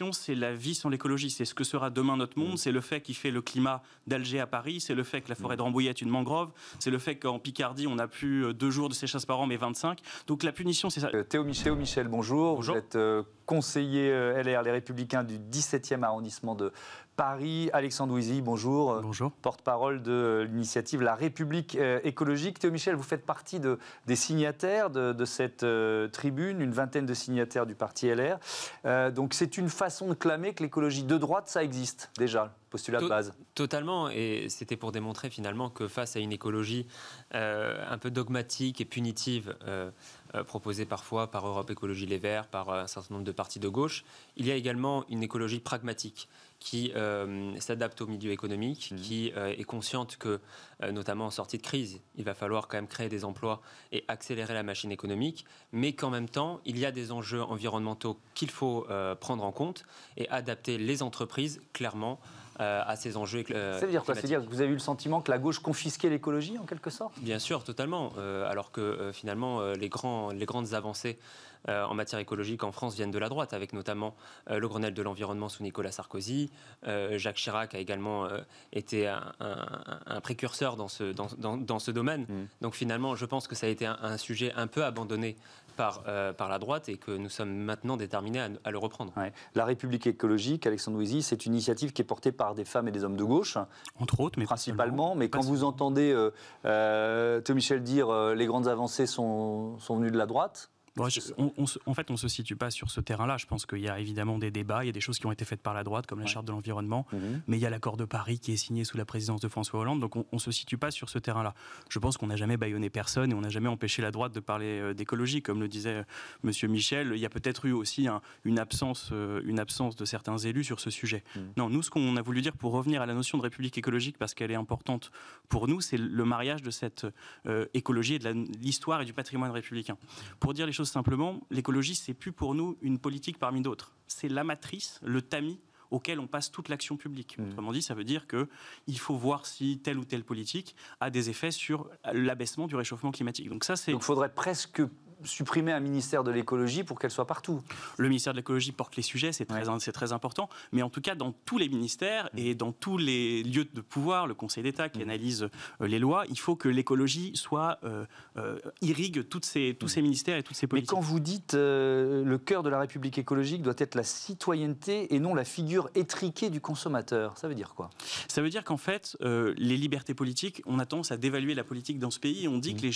mission, c'est la vie sans l'écologie. C'est ce que sera demain notre monde. C'est le fait qui fait le climat d'Alger à Paris. C'est le fait que la forêt de Rambouillet est une mangrove. C'est le fait qu'en Picardie, on n'a plus 2 jours de sécheresse par an, mais 25. Donc la punition, c'est ça. Théo Michel, bonjour. Bonjour. Vous êtes conseiller LR, les Républicains du 17e arrondissement de Paris. Alexandre Ouizy, bonjour. Bonjour. Porte-parole de l'initiative La République écologique. Théo Michel, vous faites partie des signataires de cette tribune, une vingtaine de signataires du parti LR. Donc c'est une façon de clamer que l'écologie de droite, ça existe déjà, postulat de base. Totalement, et c'était pour démontrer finalement que face à une écologie un peu dogmatique et punitive, proposée parfois par Europe Écologie Les Verts, par un certain nombre de partis de gauche, il y a également une écologie pragmatique qui s'adapte au milieu économique, qui est consciente que, notamment en sortie de crise, il va falloir quand même créer des emplois et accélérer la machine économique, mais qu'en même temps, il y a des enjeux environnementaux qu'il faut prendre en compte et adapter les entreprises, clairement, à ces enjeux. Ça veut dire quoi? C'est-à-dire que vous avez eu le sentiment que la gauche confisquait l'écologie, en quelque sorte? Bien sûr, totalement. Alors que finalement, les grandes avancées en matière écologique en France viennent de la droite, avec notamment le Grenelle de l'environnement sous Nicolas Sarkozy. Jacques Chirac a également été un précurseur dans ce domaine. Donc finalement, je pense que ça a été un sujet un peu abandonné par la droite et que nous sommes maintenant déterminés à le reprendre. Ouais. La République écologique, Alexandre Ouizy, c'est une initiative qui est portée par des femmes et des hommes de gauche. Entre autres, mais principalement. Mais quand vous entendez Théo Michel dire les grandes avancées sont venues de la droite. Bon, en fait, on ne se situe pas sur ce terrain-là. Je pense qu'il y a évidemment des débats, il y a des choses qui ont été faites par la droite, comme la Charte de l'environnement, mais il y a l'accord de Paris qui est signé sous la présidence de François Hollande, donc on ne se situe pas sur ce terrain-là. Je pense qu'on n'a jamais bâillonné personne et on n'a jamais empêché la droite de parler d'écologie. Comme le disait M. Michel, il y a peut-être eu aussi une absence de certains élus sur ce sujet. Non, nous, ce qu'on a voulu dire pour revenir à la notion de République écologique, parce qu'elle est importante pour nous, c'est le mariage de cette écologie et de l'histoire et du patrimoine républicain. Pour dire les choses simplement, l'écologie, c'est plus pour nous une politique parmi d'autres. C'est la matrice, le tamis auquel on passe toute l'action publique. Autrement dit, ça veut dire qu'il faut voir si telle ou telle politique a des effets sur l'abaissement du réchauffement climatique. Donc il faudrait presque supprimer un ministère de l'écologie pour qu'elle soit partout. Le ministère de l'écologie porte les sujets, c'est très important, mais en tout cas dans tous les ministères et dans tous les lieux de pouvoir, le Conseil d'État qui analyse les lois, il faut que l'écologie irrigue tous ces ministères et toutes ces politiques. Mais quand vous dites le cœur de la République écologique doit être la citoyenneté et non la figure étriquée du consommateur, ça veut dire quoi? Ça veut dire qu'en fait, les libertés politiques, on a tendance à dévaluer la politique dans ce pays. On dit que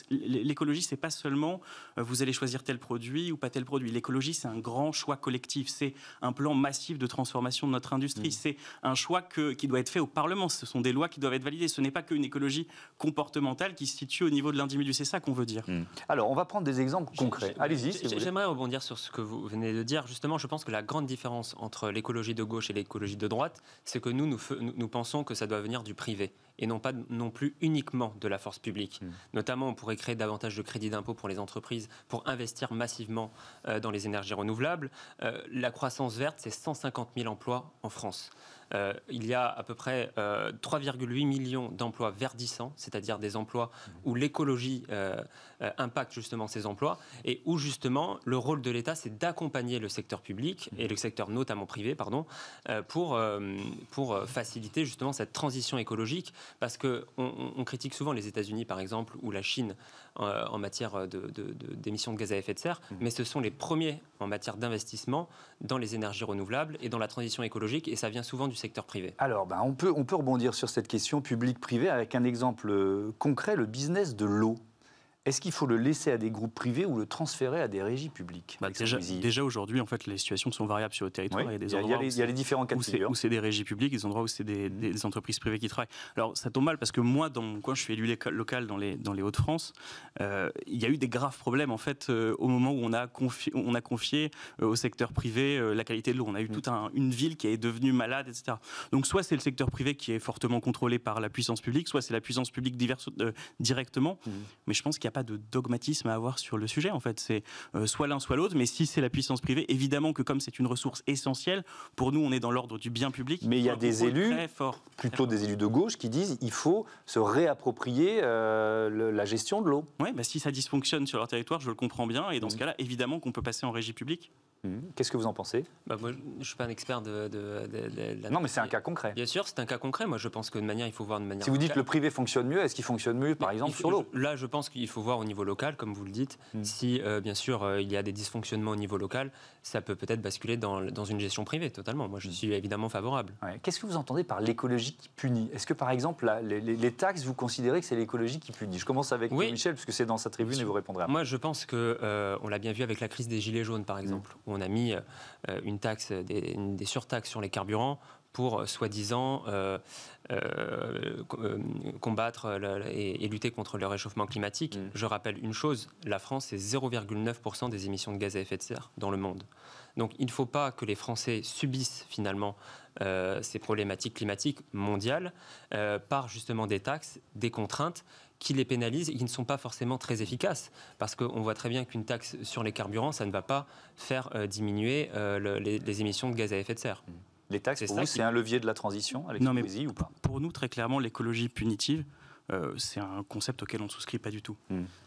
l'écologie, c'est pas seulement vous allez choisir tel produit ou pas tel produit. L'écologie, c'est un grand choix collectif. C'est un plan massif de transformation de notre industrie. C'est un choix qui doit être fait au Parlement. Ce sont des lois qui doivent être validées. Ce n'est pas qu'une écologie comportementale qui se situe au niveau de l'individu. C'est ça qu'on veut dire. Alors, on va prendre des exemples concrets. Allez-y. J'aimerais rebondir sur ce que vous venez de dire. Justement, je pense que la grande différence entre l'écologie de gauche et l'écologie de droite, c'est que nous pensons que ça doit venir du privé et non pas non plus uniquement de la force publique. Notamment, on pourrait créer davantage de crédits d'impôt pour les entreprises pour investir massivement dans les énergies renouvelables. La croissance verte, c'est 150 000 emplois en France. Il y a à peu près 3,8 millions d'emplois verdissants, c'est-à-dire des emplois où l'écologie impacte justement ces emplois et où justement le rôle de l'État, c'est d'accompagner le secteur public et le secteur notamment privé, pour faciliter justement cette transition écologique, parce qu'on critique souvent les États-Unis par exemple ou la Chine en matière d'émissions de gaz à effet de serre, mais ce sont les premiers en matière d'investissement dans les énergies renouvelables et dans la transition écologique, et ça vient souvent du secteur privé. Alors, on peut rebondir sur cette question public-privé avec un exemple concret, le business de l'eau. Est-ce qu'il faut le laisser à des groupes privés ou le transférer à des régies publiques? Déjà aujourd'hui, en fait, les situations sont variables sur le territoire. Oui, il y a des endroits il y a les différents cas de figure. Où c'est des régies publiques, des endroits où c'est des entreprises privées qui travaillent. Alors, ça tombe mal parce que moi, quand je suis élu local dans les Hauts-de-France, il y a eu des graves problèmes, en fait, au moment où on a confié au secteur privé la qualité de l'eau. On a eu toute une ville qui est devenue malade, etc. Donc, soit c'est le secteur privé qui est fortement contrôlé par la puissance publique, soit c'est la puissance publique directement. Mais je pense qu'il n'y a pas de dogmatisme à avoir sur le sujet. En fait, c'est soit l'un soit l'autre, mais si c'est la puissance privée, évidemment que comme c'est une ressource essentielle, pour nous, on est dans l'ordre du bien public. Mais il y a des élus, plutôt des élus de gauche, qui disent qu'il faut se réapproprier la gestion de l'eau. Oui, si ça dysfonctionne sur leur territoire, je le comprends bien, et dans ce cas-là, évidemment qu'on peut passer en régie publique. Qu'est-ce que vous en pensez? Moi, je ne suis pas un expert de la... Non, mais c'est un cas concret. Bien sûr, c'est un cas concret. Moi, je pense que il faut voir de manière... Si vous dites que le privé fonctionne mieux, est-ce qu'il fonctionne mieux, par exemple, sur l'eau? Là, je pense qu'il faut voir au niveau local, comme vous le dites. Si, bien sûr, il y a des dysfonctionnements au niveau local, ça peut peut-être basculer dans une gestion privée, totalement. Moi, je suis évidemment favorable. Ouais. Qu'est-ce que vous entendez par l'écologie qui punit? Est-ce que, par exemple, les taxes, vous considérez que c'est l'écologie qui punit? Je commence avec Michel, puisque c'est dans sa tribune, et vous répondrez après. Moi, je pense qu'on l'a bien vu avec la crise des Gilets jaunes, par exemple, où on a mis une taxe, des surtaxes sur les carburants pour, soi-disant, combattre et lutter contre le réchauffement climatique. Je rappelle une chose, la France, c'est 0,9% des émissions de gaz à effet de serre dans le monde. Donc il ne faut pas que les Français subissent finalement ces problématiques climatiques mondiales par justement des taxes, des contraintes qui les pénalisent et qui ne sont pas forcément très efficaces. Parce qu'on voit très bien qu'une taxe sur les carburants, ça ne va pas faire diminuer les émissions de gaz à effet de serre. Les taxes, pour vous, c'est un levier de la transition, Alexis Poésie, ou pas? Pour nous, très clairement, l'écologie punitive, c'est un concept auquel on ne souscrit pas du tout.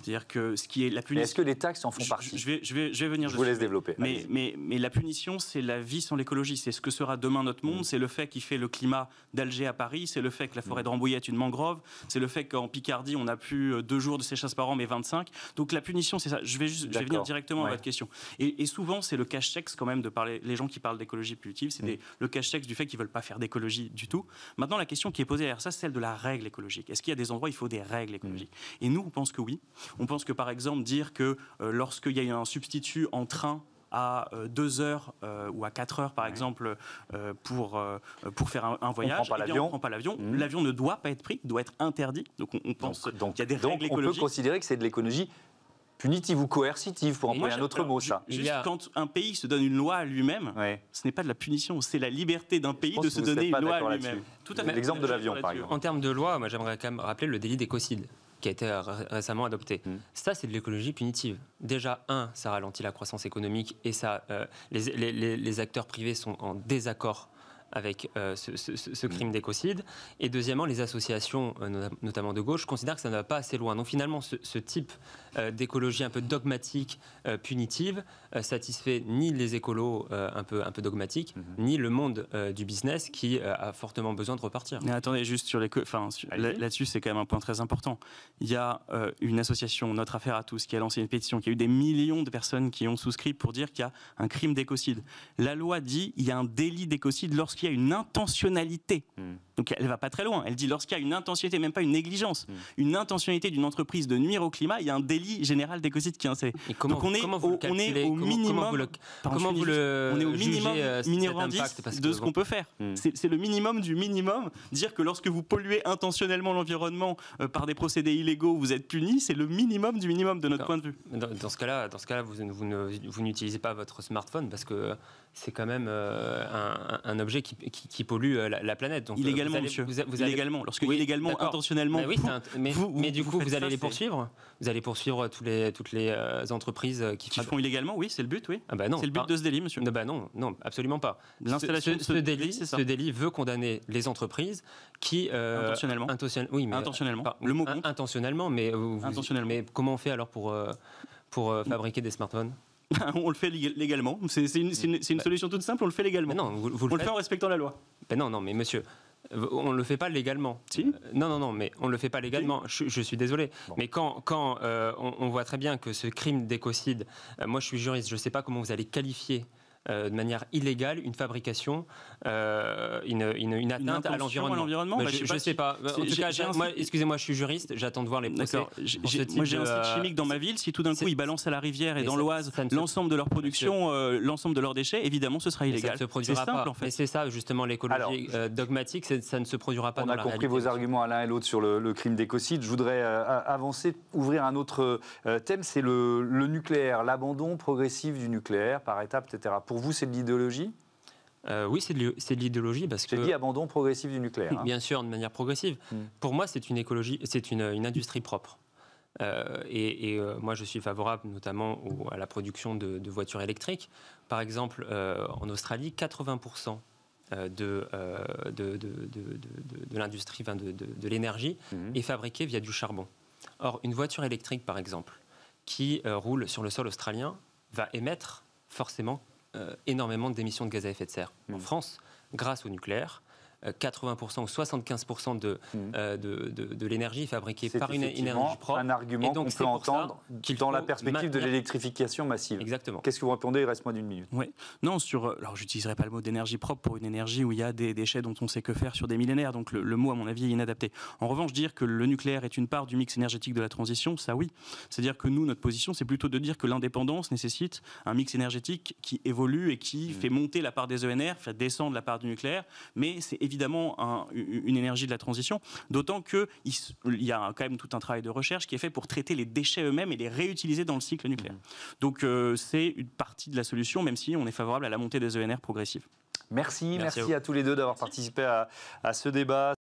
C'est-à-dire que ce qui est la punition... Est-ce que les taxes en font partie? Je vais venir. Je vous laisse développer. Mais la punition, c'est la vie sans l'écologie. C'est ce que sera demain notre monde. C'est le fait qu'il fait le climat d'Alger à Paris. C'est le fait que la forêt de Rambouillet est une mangrove. C'est le fait qu'en Picardie, on n'a plus 2 jours de sécheresse par an, mais 25. Donc la punition, c'est ça. Je vais venir directement à votre question. Et souvent, c'est le cache-texte quand même de parler. Les gens qui parlent d'écologie punitive, c'est le cache-texte du fait qu'ils ne veulent pas faire d'écologie du tout. Maintenant, la question qui est posée derrière ça, c'est celle de la règle écologique. Est-ce qu'il y a des endroits où il faut des règles écologiques? Et nous, on pense que oui. On pense que, par exemple, dire que lorsqu'il y a un substitut en train à 2 heures ou à 4 heures, par exemple, pour faire un voyage, on ne prend pas l'avion. L'avion ne doit pas être pris, doit être interdit. Donc on pense qu'il y a des règles écologiques. On peut considérer que c'est de l'écologie punitive ou coercitive, pour employer un autre mot, ça. Quand un pays se donne une loi à lui-même, ce n'est pas de la punition, c'est la liberté d'un pays de se donner une loi à lui-même. L'exemple de l'avion, par exemple. En termes de loi, moi j'aimerais quand même rappeler le délit d'écocide qui a été récemment adopté. Ça, c'est de l'écologie punitive. Déjà, ça ralentit la croissance économique et ça, les acteurs privés sont en désaccord avec ce crime d'écocide. Et deuxièmement, les associations, notamment de gauche, considèrent que ça ne va pas assez loin. Donc finalement, ce type d'écologie un peu dogmatique, punitive, satisfait ni les écolos un peu dogmatiques, ni le monde du business qui a fortement besoin de repartir. Mais attendez, juste sur là-dessus, c'est quand même un point très important. Il y a une association, Notre Affaire à tous, qui a lancé une pétition, qui a eu des millions de personnes qui ont souscrit pour dire qu'il y a un crime d'écocide. La loi dit qu'il y a un délit d'écocide lorsqu'il y a une intentionnalité. Donc elle ne va pas très loin. Elle dit lorsqu'il y a une intentionnalité, même pas une négligence, une intentionnalité d'une entreprise de nuire au climat, il y a un délit général d'écocide qui est installé. Donc on est au minimum, minimandiste de ce qu'on peut faire. C'est le minimum du minimum. Dire que lorsque vous polluez intentionnellement l'environnement par des procédés illégaux, vous êtes puni, c'est le minimum du minimum de notre point de vue. Dans ce cas-là, vous n'utilisez pas votre smartphone parce que c'est quand même un objet qui pollue la planète. Donc, illégalement, monsieur. Illégalement. Illégalement, intentionnellement. Mais du coup, vous allez les poursuivre. Vous allez poursuivre toutes les entreprises qui font illégalement, oui, c'est le but, oui. Ah bah non, c'est le but de ce délit, monsieur. Non, absolument pas. L'installation ce délit veut condamner les entreprises qui intentionnellement. Intentionnellement. Le mot compte. Intentionnellement, mais comment on fait alors pour fabriquer des smartphones? On le fait légalement. C'est une solution toute simple, on le fait légalement. Non, on le fait en respectant la loi. Non, mais monsieur, on ne le fait pas légalement. Si. Non, mais on ne le fait pas légalement. Si. Je suis désolé. Bon. Mais quand on voit très bien que ce crime d'écocide, moi je suis juriste, je ne sais pas comment vous allez qualifier de manière illégale une fabrication, une atteinte à l'environnement. Je ne sais pas. En tout cas, excusez-moi, je suis juriste, j'attends de voir les procès. Moi j'ai un site chimique dans ma ville, si tout d'un coup ils balancent à la rivière et dans l'Oise l'ensemble de leur production, l'ensemble de leurs déchets, évidemment ce sera illégal. C'est simple en fait. Et c'est ça justement l'écologie dogmatique, ça ne se produira pas dans la réalité. On a compris vos arguments à l'un et l'autre sur le crime d'écocide. Je voudrais avancer, ouvrir un autre thème, c'est le nucléaire, l'abandon progressif du nucléaire par étapes, etc. Pour vous, c'est de l'idéologie ? Oui, c'est de l'idéologie parce que... J'ai dit abandon progressif du nucléaire. Bien sûr, de manière progressive. Pour moi, c'est une écologie, c'est une industrie propre. Moi, je suis favorable notamment à la production de voitures électriques. Par exemple, en Australie, 80% de l'industrie, de l'énergie est fabriquée via du charbon. Or, une voiture électrique, par exemple, qui roule sur le sol australien, va émettre forcément énormément d'émissions de gaz à effet de serre. En France, grâce au nucléaire, 80% ou 75% de l'énergie est fabriquée par une énergie propre. C'est un argument qu'on peut entendre dans la perspective de l'électrification massive. Exactement. Qu'est-ce que vous répondez? Il reste moins d'une minute. Oui. Non, alors j'utiliserai pas le mot d'énergie propre pour une énergie où il y a des déchets dont on sait que faire sur des millénaires. Donc le mot, à mon avis, est inadapté. En revanche, dire que le nucléaire est une part du mix énergétique de la transition, ça oui. C'est-à-dire que nous, notre position, c'est plutôt de dire que l'indépendance nécessite un mix énergétique qui évolue et qui fait monter la part des ENR, fait descendre la part du nucléaire. Mais c'est évidemment une énergie de la transition, d'autant qu'il y a quand même tout un travail de recherche qui est fait pour traiter les déchets eux-mêmes et les réutiliser dans le cycle nucléaire. Donc c'est une partie de la solution, même si on est favorable à la montée des ENR progressive. Merci à tous les deux d'avoir participé à ce débat.